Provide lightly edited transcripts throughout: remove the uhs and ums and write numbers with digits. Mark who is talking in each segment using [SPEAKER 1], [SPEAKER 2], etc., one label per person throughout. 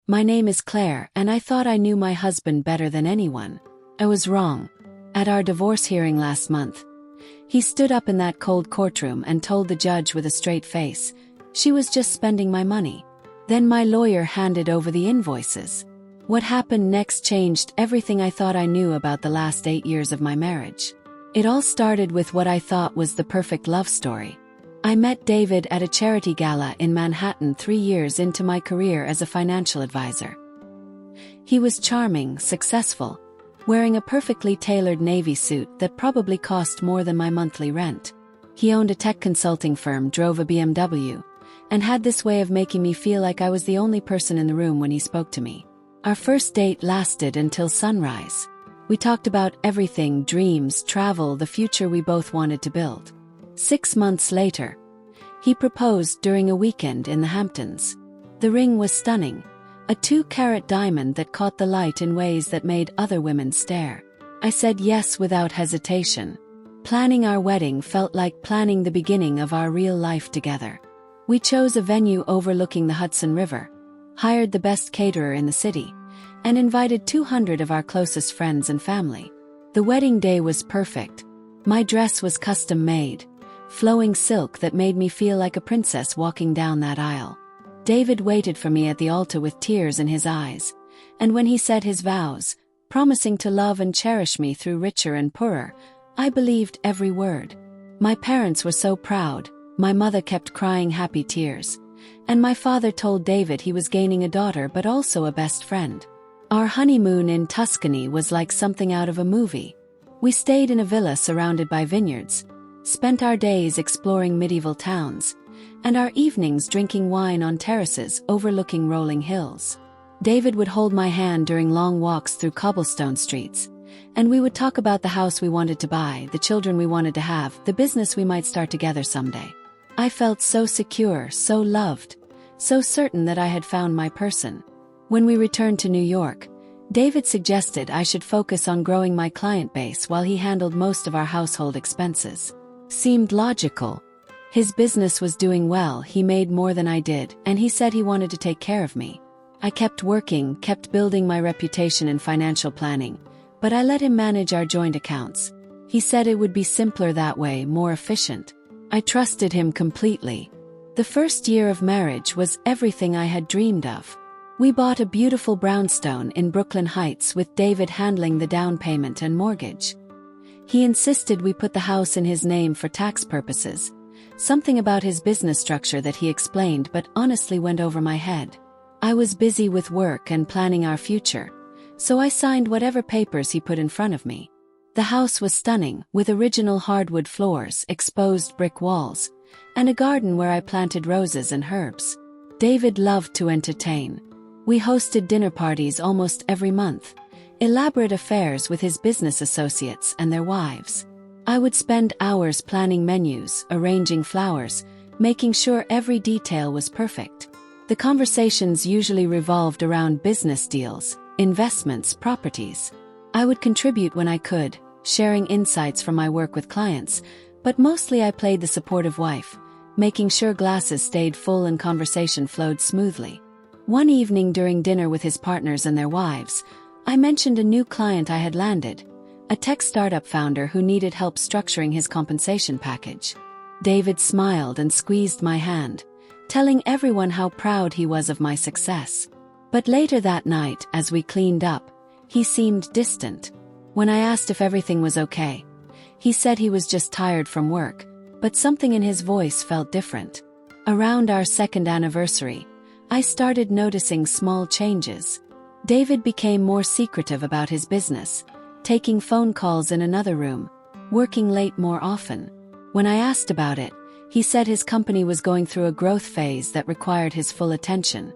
[SPEAKER 1] My name is Claire, and I thought I knew my husband better than anyone. I was wrong. At our divorce hearing last month, he stood up in that cold courtroom and told the judge with a straight face, "She was just spending my money." Then my lawyer handed over the invoices. What happened next changed everything I thought I knew about the last 8 years of my marriage. It all started with what I thought was the perfect love story. I met David at a charity gala in Manhattan 3 years into my career as a financial advisor. He was charming, successful, wearing a perfectly tailored navy suit that probably cost more than my monthly rent. He owned a tech consulting firm, drove a BMW, and had this way of making me feel like I was the only person in the room when he spoke to me. Our first date lasted until sunrise. We talked about everything: dreams, travel, the future we both wanted to build. 6 months later, he proposed during a weekend in the Hamptons. The ring was stunning, a 2-carat diamond that caught the light in ways that made other women stare. I said yes without hesitation. Planning our wedding felt like planning the beginning of our real life together. We chose a venue overlooking the Hudson River, hired the best caterer in the city, and invited 200 of our closest friends and family. The wedding day was perfect. My dress was custom-made, flowing silk that made me feel like a princess walking down that aisle. David waited for me at the altar with tears in his eyes, and when he said his vows, promising to love and cherish me through richer and poorer, I believed every word. My parents were so proud. My mother kept crying happy tears, and my father told David he was gaining a daughter but also a best friend. Our honeymoon in Tuscany was like something out of a movie. We stayed in a villa surrounded by vineyards, spent our days exploring medieval towns, and our evenings drinking wine on terraces overlooking rolling hills. David would hold my hand during long walks through cobblestone streets, and we would talk about the house we wanted to buy, the children we wanted to have, the business we might start together someday. I felt so secure, so loved, so certain that I had found my person. When we returned to New York, David suggested I should focus on growing my client base while he handled most of our household expenses. Seemed logical. His business was doing well, he made more than I did, and he said he wanted to take care of me. I kept working, kept building my reputation in financial planning, but I let him manage our joint accounts. He said it would be simpler that way, more efficient. I trusted him completely. The first year of marriage was everything I had dreamed of. We bought a beautiful brownstone in Brooklyn Heights with David handling the down payment and mortgage. He insisted we put the house in his name for tax purposes, something about his business structure that he explained but honestly went over my head. I was busy with work and planning our future, so I signed whatever papers he put in front of me. The house was stunning, with original hardwood floors, exposed brick walls, and a garden where I planted roses and herbs. David loved to entertain. We hosted dinner parties almost every month, elaborate affairs with his business associates and their wives. I would spend hours planning menus, arranging flowers, making sure every detail was perfect. The conversations usually revolved around business deals, investments, properties. I would contribute when I could, sharing insights from my work with clients, but mostly I played the supportive wife, making sure glasses stayed full and conversation flowed smoothly. One evening during dinner with his partners and their wives, I mentioned a new client I had landed, a tech startup founder who needed help structuring his compensation package. David smiled and squeezed my hand, telling everyone how proud he was of my success. But later that night, as we cleaned up, he seemed distant. When I asked if everything was okay, he said he was just tired from work, but something in his voice felt different. Around our second anniversary, I started noticing small changes. David became more secretive about his business, taking phone calls in another room, working late more often. When I asked about it, he said his company was going through a growth phase that required his full attention.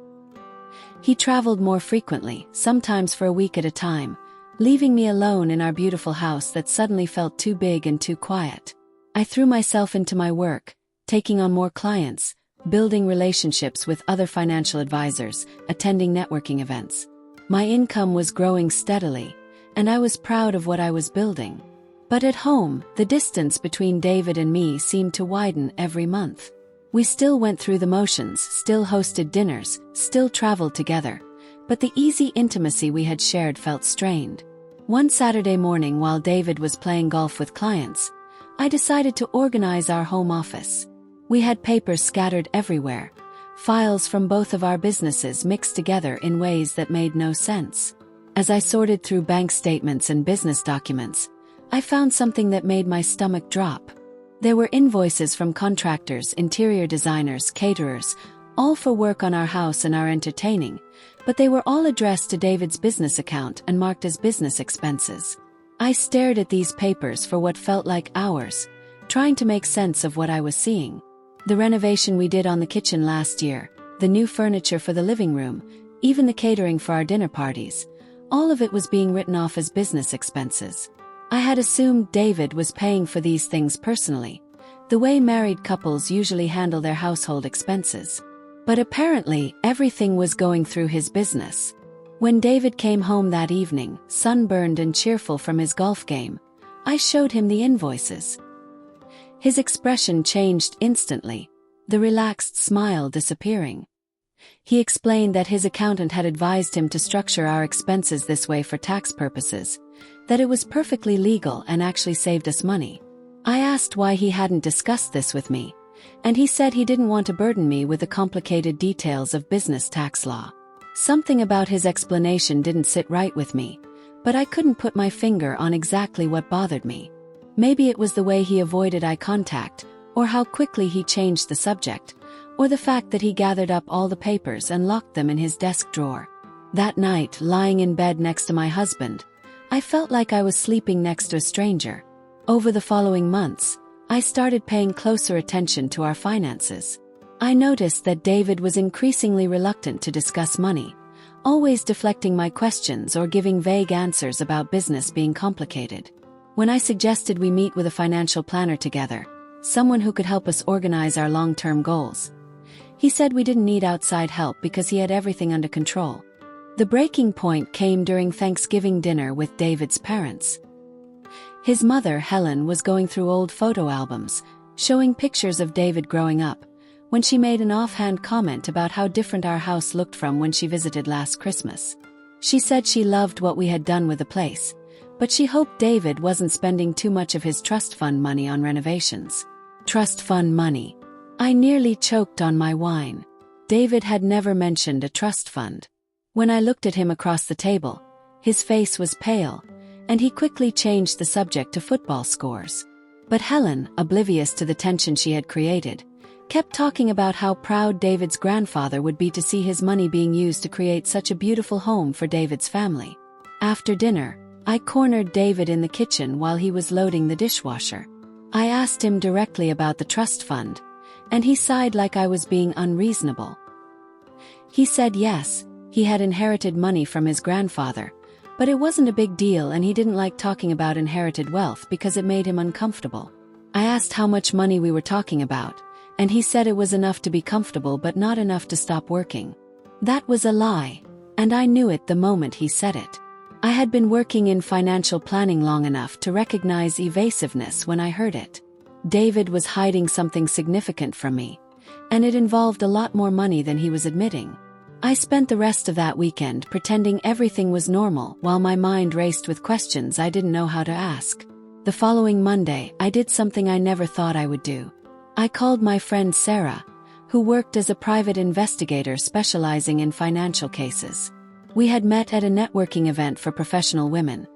[SPEAKER 1] He traveled more frequently, sometimes for a week at a time, leaving me alone in our beautiful house that suddenly felt too big and too quiet. I threw myself into my work, taking on more clients, building relationships with other financial advisors, attending networking events. My income was growing steadily, and I was proud of what I was building. But at home, the distance between David and me seemed to widen every month. We still went through the motions, still hosted dinners, still traveled together, but the easy intimacy we had shared felt strained. One Saturday morning while David was playing golf with clients, I decided to organize our home office. We had papers scattered everywhere, files from both of our businesses mixed together in ways that made no sense. As I sorted through bank statements and business documents, I found something that made my stomach drop. There were invoices from contractors, interior designers, caterers, all for work on our house and our entertaining, but they were all addressed to David's business account and marked as business expenses. I stared at these papers for what felt like hours, trying to make sense of what I was seeing. The renovation we did on the kitchen last year, the new furniture for the living room, even the catering for our dinner parties, all of it was being written off as business expenses. I had assumed David was paying for these things personally, the way married couples usually handle their household expenses. But apparently, everything was going through his business. When David came home that evening, sunburned and cheerful from his golf game, I showed him the invoices. His expression changed instantly, the relaxed smile disappearing. He explained that his accountant had advised him to structure our expenses this way for tax purposes, that it was perfectly legal and actually saved us money. I asked why he hadn't discussed this with me, and he said he didn't want to burden me with the complicated details of business tax law. Something about his explanation didn't sit right with me, but I couldn't put my finger on exactly what bothered me. Maybe it was the way he avoided eye contact, or how quickly he changed the subject, or the fact that he gathered up all the papers and locked them in his desk drawer. That night, lying in bed next to my husband, I felt like I was sleeping next to a stranger. Over the following months, I started paying closer attention to our finances. I noticed that David was increasingly reluctant to discuss money, always deflecting my questions or giving vague answers about business being complicated. When I suggested we meet with a financial planner together, someone who could help us organize our long-term goals, he said we didn't need outside help because he had everything under control. The breaking point came during Thanksgiving dinner with David's parents. His mother, Helen, was going through old photo albums, showing pictures of David growing up, when she made an offhand comment about how different our house looked from when she visited last Christmas. She said she loved what we had done with the place, but she hoped David wasn't spending too much of his trust fund money on renovations. Trust fund money. I nearly choked on my wine. David had never mentioned a trust fund. When I looked at him across the table, his face was pale, and he quickly changed the subject to football scores. But Helen, oblivious to the tension she had created, kept talking about how proud David's grandfather would be to see his money being used to create such a beautiful home for David's family. After dinner, I cornered David in the kitchen while he was loading the dishwasher. I asked him directly about the trust fund, and he sighed like I was being unreasonable. He said yes, he had inherited money from his grandfather, but it wasn't a big deal and he didn't like talking about inherited wealth because it made him uncomfortable. I asked how much money we were talking about, and he said it was enough to be comfortable but not enough to stop working. That was a lie, and I knew it the moment he said it. I had been working in financial planning long enough to recognize evasiveness when I heard it. David was hiding something significant from me, and it involved a lot more money than he was admitting. I spent the rest of that weekend pretending everything was normal while my mind raced with questions I didn't know how to ask. The following Monday, I did something I never thought I would do. I called my friend Sarah, who worked as a private investigator specializing in financial cases. We had met at a networking event for professional women,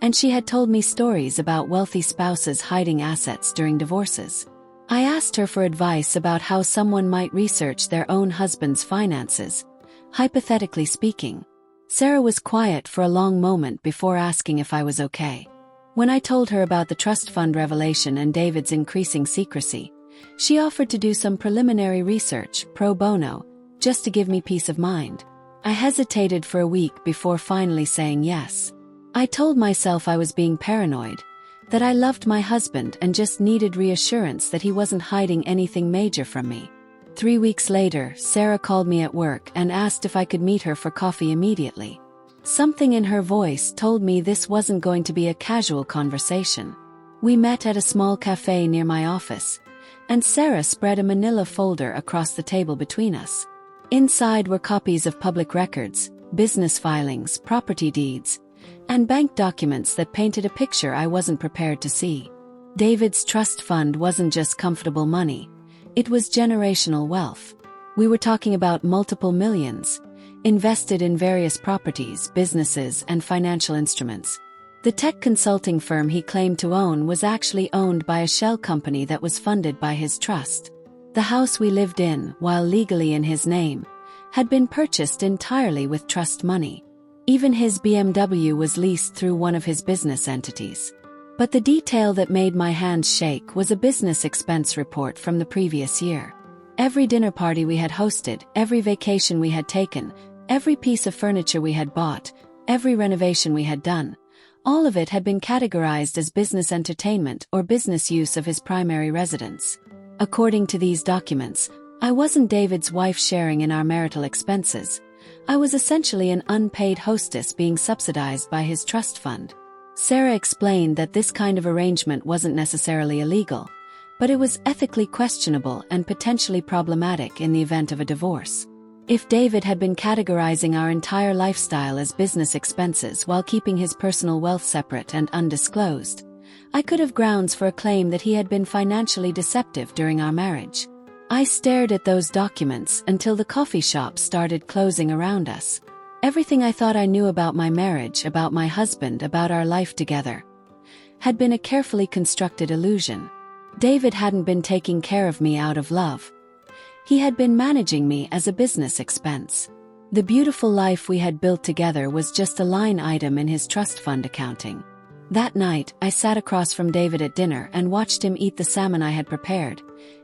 [SPEAKER 1] and she had told me stories about wealthy spouses hiding assets during divorces. I asked her for advice about how someone might research their own husband's finances, hypothetically speaking. Sarah was quiet for a long moment before asking if I was okay. When I told her about the trust fund revelation and David's increasing secrecy, she offered to do some preliminary research, pro bono, just to give me peace of mind. I hesitated for a week before finally saying yes. I told myself I was being paranoid, that I loved my husband and just needed reassurance that he wasn't hiding anything major from me. 3 weeks later, Sarah called me at work and asked if I could meet her for coffee immediately. Something in her voice told me this wasn't going to be a casual conversation. We met at a small cafe near my office, and Sarah spread a manila folder across the table between us. Inside were copies of public records, business filings, property deeds, and bank documents that painted a picture I wasn't prepared to see. David's trust fund wasn't just comfortable money, it was generational wealth. We were talking about multiple millions, invested in various properties, businesses, and financial instruments. The tech consulting firm he claimed to own was actually owned by a shell company that was funded by his trust. The house we lived in, while legally in his name, had been purchased entirely with trust money. Even his BMW was leased through one of his business entities. But the detail that made my hands shake was a business expense report from the previous year. Every dinner party we had hosted, every vacation we had taken, every piece of furniture we had bought, every renovation we had done, all of it had been categorized as business entertainment or business use of his primary residence. According to these documents, I wasn't David's wife sharing in our marital expenses. I was essentially an unpaid hostess being subsidized by his trust fund. Sarah explained that this kind of arrangement wasn't necessarily illegal, but it was ethically questionable and potentially problematic in the event of a divorce. If David had been categorizing our entire lifestyle as business expenses while keeping his personal wealth separate and undisclosed, I could have grounds for a claim that he had been financially deceptive during our marriage. I stared at those documents until the coffee shop started closing around us. Everything I thought I knew about my marriage, about my husband, about our life together, had been a carefully constructed illusion. David hadn't been taking care of me out of love. He had been managing me as a business expense. The beautiful life we had built together was just a line item in his trust fund accounting. That night, I sat across from David at dinner and watched him eat the salmon I had prepared,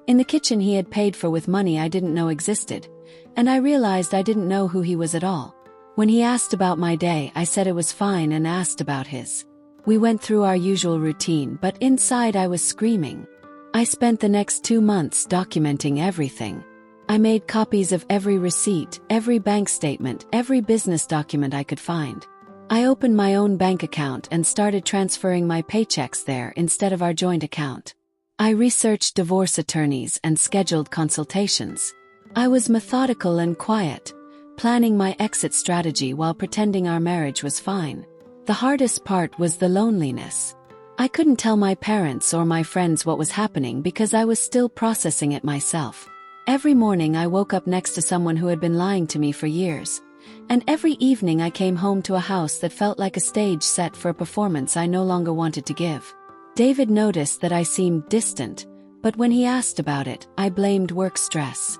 [SPEAKER 1] in the kitchen he had paid for with money I didn't know existed, and I realized I didn't know who he was at all. When he asked about my day, I said it was fine and asked about his. We went through our usual routine, but inside I was screaming. I spent the next 2 months documenting everything. I made copies of every receipt, every bank statement, every business document I could find. I opened my own bank account and started transferring my paychecks there instead of our joint account. I researched divorce attorneys and scheduled consultations. I was methodical and quiet, planning my exit strategy while pretending our marriage was fine. The hardest part was the loneliness. I couldn't tell my parents or my friends what was happening because I was still processing it myself. Every morning I woke up next to someone who had been lying to me for years, and every evening I came home to a house that felt like a stage set for a performance I no longer wanted to give. David noticed that I seemed distant, but when he asked about it, I blamed work stress.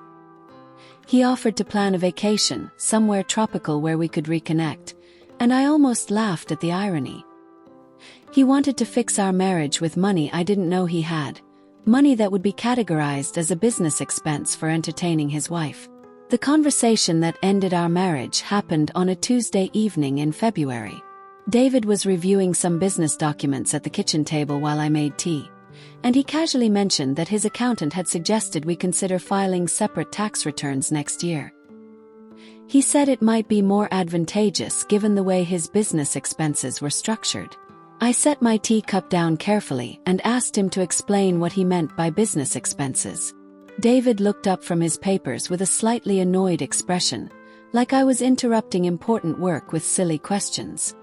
[SPEAKER 1] He offered to plan a vacation, somewhere tropical where we could reconnect, and I almost laughed at the irony. He wanted to fix our marriage with money I didn't know he had, money that would be categorized as a business expense for entertaining his wife. The conversation that ended our marriage happened on a Tuesday evening in February. David was reviewing some business documents at the kitchen table while I made tea, and he casually mentioned that his accountant had suggested we consider filing separate tax returns next year. He said it might be more advantageous given the way his business expenses were structured. I set my teacup down carefully and asked him to explain what he meant by business expenses. David looked up from his papers with a slightly annoyed expression, like I was interrupting important work with silly questions.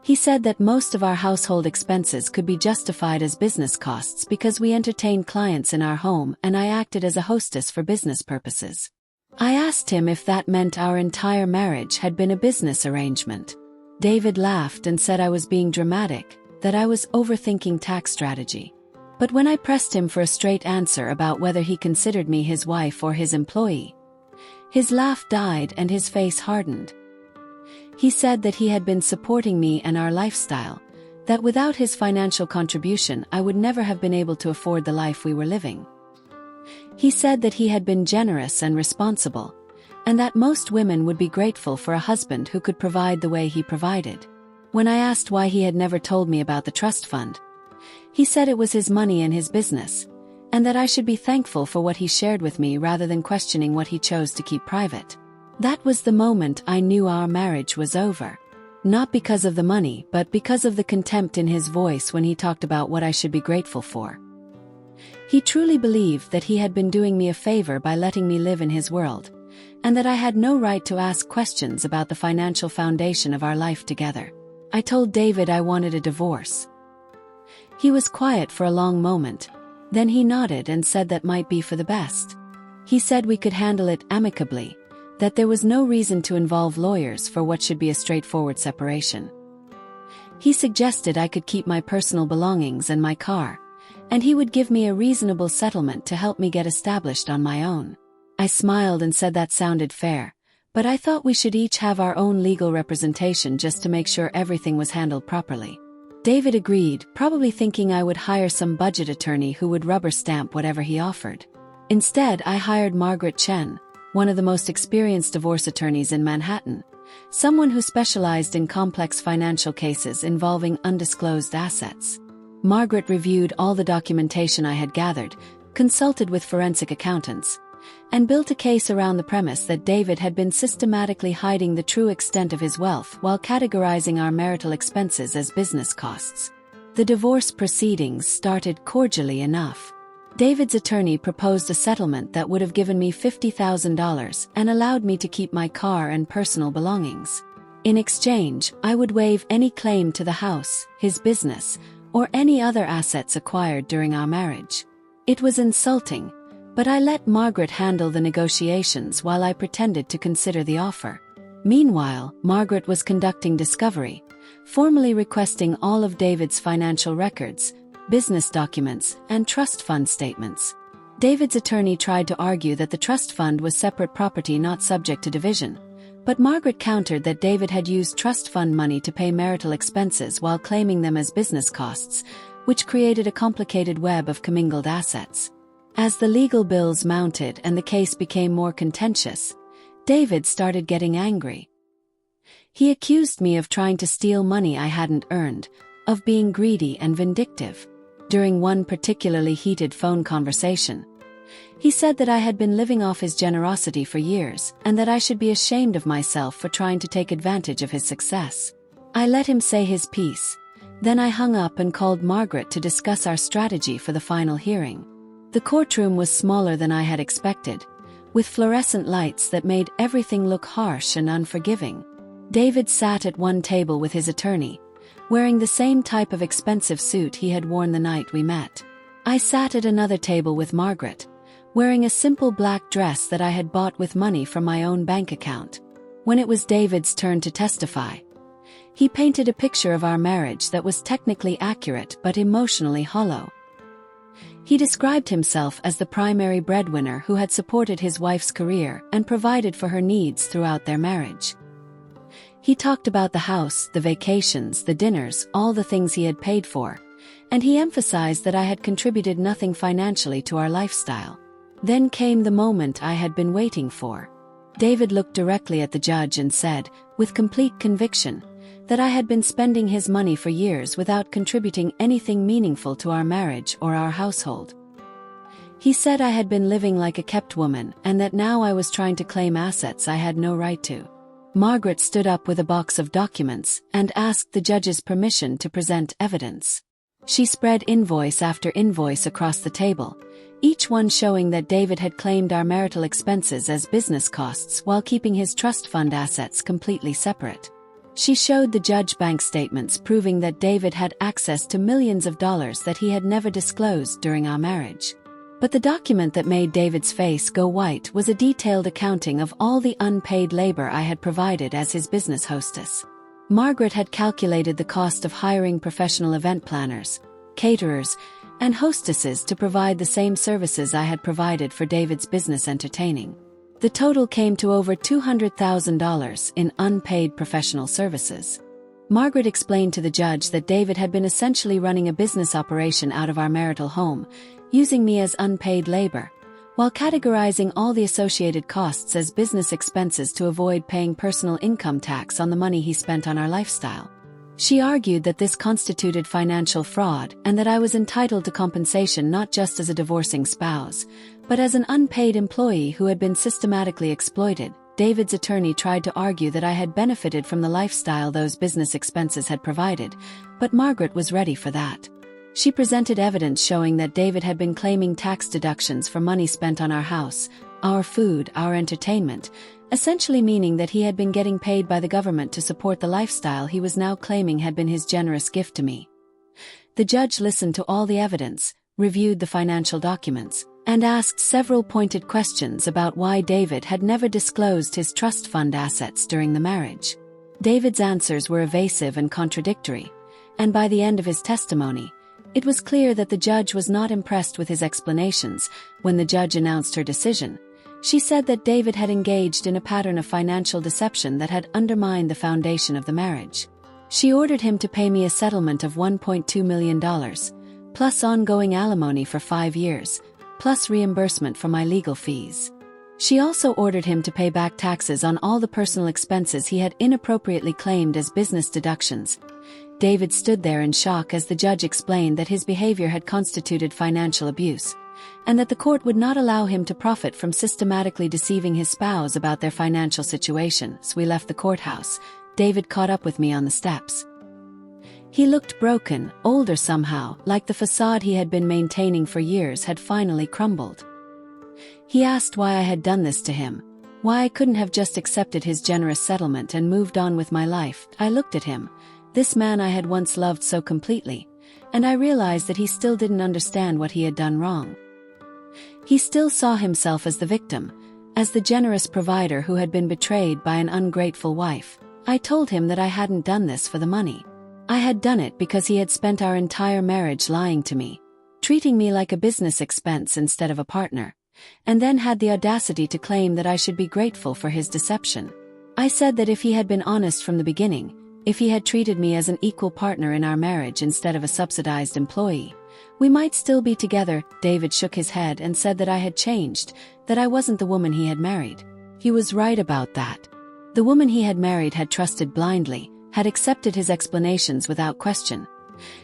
[SPEAKER 1] He said that most of our household expenses could be justified as business costs because we entertained clients in our home and I acted as a hostess for business purposes. I asked him if that meant our entire marriage had been a business arrangement. David laughed and said I was being dramatic, that I was overthinking tax strategy. But when I pressed him for a straight answer about whether he considered me his wife or his employee, his laugh died and his face hardened. He said that he had been supporting me and our lifestyle, that without his financial contribution I would never have been able to afford the life we were living. He said that he had been generous and responsible, and that most women would be grateful for a husband who could provide the way he provided. When I asked why he had never told me about the trust fund, he said it was his money and his business, and that I should be thankful for what he shared with me rather than questioning what he chose to keep private. That was the moment I knew our marriage was over. Not because of the money, but because of the contempt in his voice when he talked about what I should be grateful for. He truly believed that he had been doing me a favor by letting me live in his world, and that I had no right to ask questions about the financial foundation of our life together. I told David I wanted a divorce. He was quiet for a long moment. Then he nodded and said that might be for the best. He said we could handle it amicably, that there was no reason to involve lawyers for what should be a straightforward separation. He suggested I could keep my personal belongings and my car, and he would give me a reasonable settlement to help me get established on my own. I smiled and said that sounded fair, but I thought we should each have our own legal representation just to make sure everything was handled properly. David agreed, probably thinking I would hire some budget attorney who would rubber stamp whatever he offered. Instead, I hired Margaret Chen, one of the most experienced divorce attorneys in Manhattan, someone who specialized in complex financial cases involving undisclosed assets. Margaret reviewed all the documentation I had gathered, consulted with forensic accountants, and built a case around the premise that David had been systematically hiding the true extent of his wealth while categorizing our marital expenses as business costs. The divorce proceedings started cordially enough. David's attorney proposed a settlement that would have given me $50,000 and allowed me to keep my car and personal belongings. In exchange, I would waive any claim to the house, his business, or any other assets acquired during our marriage. It was insulting, but I let Margaret handle the negotiations while I pretended to consider the offer. Meanwhile, Margaret was conducting discovery, formally requesting all of David's financial records, business documents, and trust fund statements. David's attorney tried to argue that the trust fund was separate property not subject to division, but Margaret countered that David had used trust fund money to pay marital expenses while claiming them as business costs, which created a complicated web of commingled assets. As the legal bills mounted and the case became more contentious, David started getting angry. He accused me of trying to steal money I hadn't earned, of being greedy and vindictive. During one particularly heated phone conversation, he said that I had been living off his generosity for years and that I should be ashamed of myself for trying to take advantage of his success. I let him say his piece. Then I hung up and called Margaret to discuss our strategy for the final hearing. The courtroom was smaller than I had expected, with fluorescent lights that made everything look harsh and unforgiving. David sat at one table with his attorney, wearing the same type of expensive suit he had worn the night we met. I sat at another table with Margaret, wearing a simple black dress that I had bought with money from my own bank account. When it was David's turn to testify, he painted a picture of our marriage that was technically accurate but emotionally hollow. He described himself as the primary breadwinner who had supported his wife's career and provided for her needs throughout their marriage. He talked about the house, the vacations, the dinners, all the things he had paid for, and he emphasized that I had contributed nothing financially to our lifestyle. Then came the moment I had been waiting for. David looked directly at the judge and said, with complete conviction, that I had been spending his money for years without contributing anything meaningful to our marriage or our household. He said I had been living like a kept woman and that now I was trying to claim assets I had no right to. Margaret stood up with a box of documents and asked the judge's permission to present evidence. She spread invoice after invoice across the table, each one showing that David had claimed our marital expenses as business costs while keeping his trust fund assets completely separate. She showed the judge bank statements proving that David had access to millions of dollars that he had never disclosed during our marriage. But the document that made David's face go white was a detailed accounting of all the unpaid labor I had provided as his business hostess. Margaret had calculated the cost of hiring professional event planners, caterers, and hostesses to provide the same services I had provided for David's business entertaining. The total came to over $200,000 in unpaid professional services. Margaret explained to the judge that David had been essentially running a business operation out of our marital home, using me as unpaid labor, while categorizing all the associated costs as business expenses to avoid paying personal income tax on the money he spent on our lifestyle. She argued that this constituted financial fraud and that I was entitled to compensation not just as a divorcing spouse, but as an unpaid employee who had been systematically exploited. David's attorney tried to argue that I had benefited from the lifestyle those business expenses had provided, but Margaret was ready for that. She presented evidence showing that David had been claiming tax deductions for money spent on our house, our food, our entertainment, essentially meaning that he had been getting paid by the government to support the lifestyle he was now claiming had been his generous gift to me. The judge listened to all the evidence, reviewed the financial documents, and asked several pointed questions about why David had never disclosed his trust fund assets during the marriage. David's answers were evasive and contradictory, and by the end of his testimony, it was clear that the judge was not impressed with his explanations. When the judge announced her decision, she said that David had engaged in a pattern of financial deception that had undermined the foundation of the marriage. She ordered him to pay me a settlement of $1.2 million, plus ongoing alimony for 5 years, plus reimbursement for my legal fees. She also ordered him to pay back taxes on all the personal expenses he had inappropriately claimed as business deductions. David stood there in shock as the judge explained that his behavior had constituted financial abuse, and that the court would not allow him to profit from systematically deceiving his spouse about their financial situation. As we left the courthouse, David caught up with me on the steps. He looked broken, older somehow, like the facade he had been maintaining for years had finally crumbled. He asked why I had done this to him, why I couldn't have just accepted his generous settlement and moved on with my life. I looked at him, this man I had once loved so completely, and I realized that he still didn't understand what he had done wrong. He still saw himself as the victim, as the generous provider who had been betrayed by an ungrateful wife. I told him that I hadn't done this for the money. I had done it because he had spent our entire marriage lying to me, treating me like a business expense instead of a partner, and then had the audacity to claim that I should be grateful for his deception. I said that if he had been honest from the beginning, if he had treated me as an equal partner in our marriage instead of a subsidized employee, we might still be together. David shook his head and said that I had changed, that I wasn't the woman he had married. He was right about that. The woman he had married had trusted blindly, had accepted his explanations without question,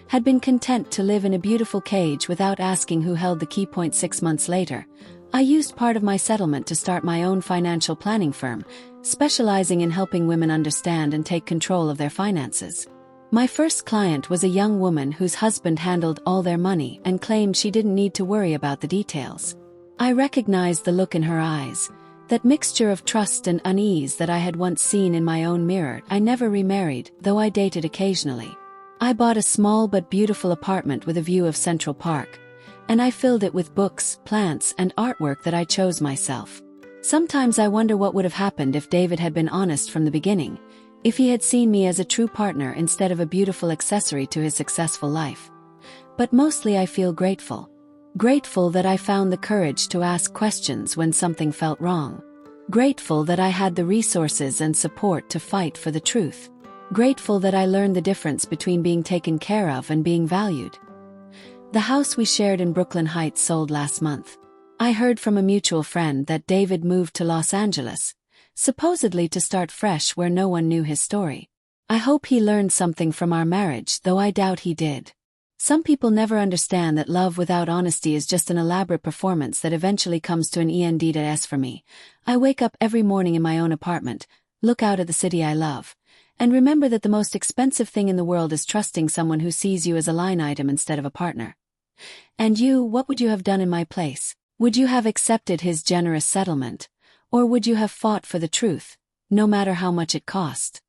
[SPEAKER 1] had been content to live in a beautiful cage without asking who held the key. 6 months later, I used part of my settlement to start my own financial planning firm, specializing in helping women understand and take control of their finances. My first client was a young woman whose husband handled all their money and claimed she didn't need to worry about the details. I recognized the look in her eyes, that mixture of trust and unease that I had once seen in my own mirror. I never remarried, though I dated occasionally. I bought a small but beautiful apartment with a view of Central Park, and I filled it with books, plants, and artwork that I chose myself. Sometimes I wonder what would have happened if David had been honest from the beginning, if he had seen me as a true partner instead of a beautiful accessory to his successful life. But mostly I feel grateful. Grateful that I found the courage to ask questions when something felt wrong. Grateful that I had the resources and support to fight for the truth. Grateful that I learned the difference between being taken care of and being valued. The house we shared in Brooklyn Heights sold last month. I heard from a mutual friend that David moved to Los Angeles, supposedly to start fresh where no one knew his story. I hope he learned something from our marriage, though I doubt he did. Some people never understand that love without honesty is just an elaborate performance that eventually comes to an end. For me, I wake up every morning in my own apartment, look out at the city I love, and remember that the most expensive thing in the world is trusting someone who sees you as a line item instead of a partner. And you, what would you have done in my place? Would you have accepted his generous settlement, or would you have fought for the truth, no matter how much it cost?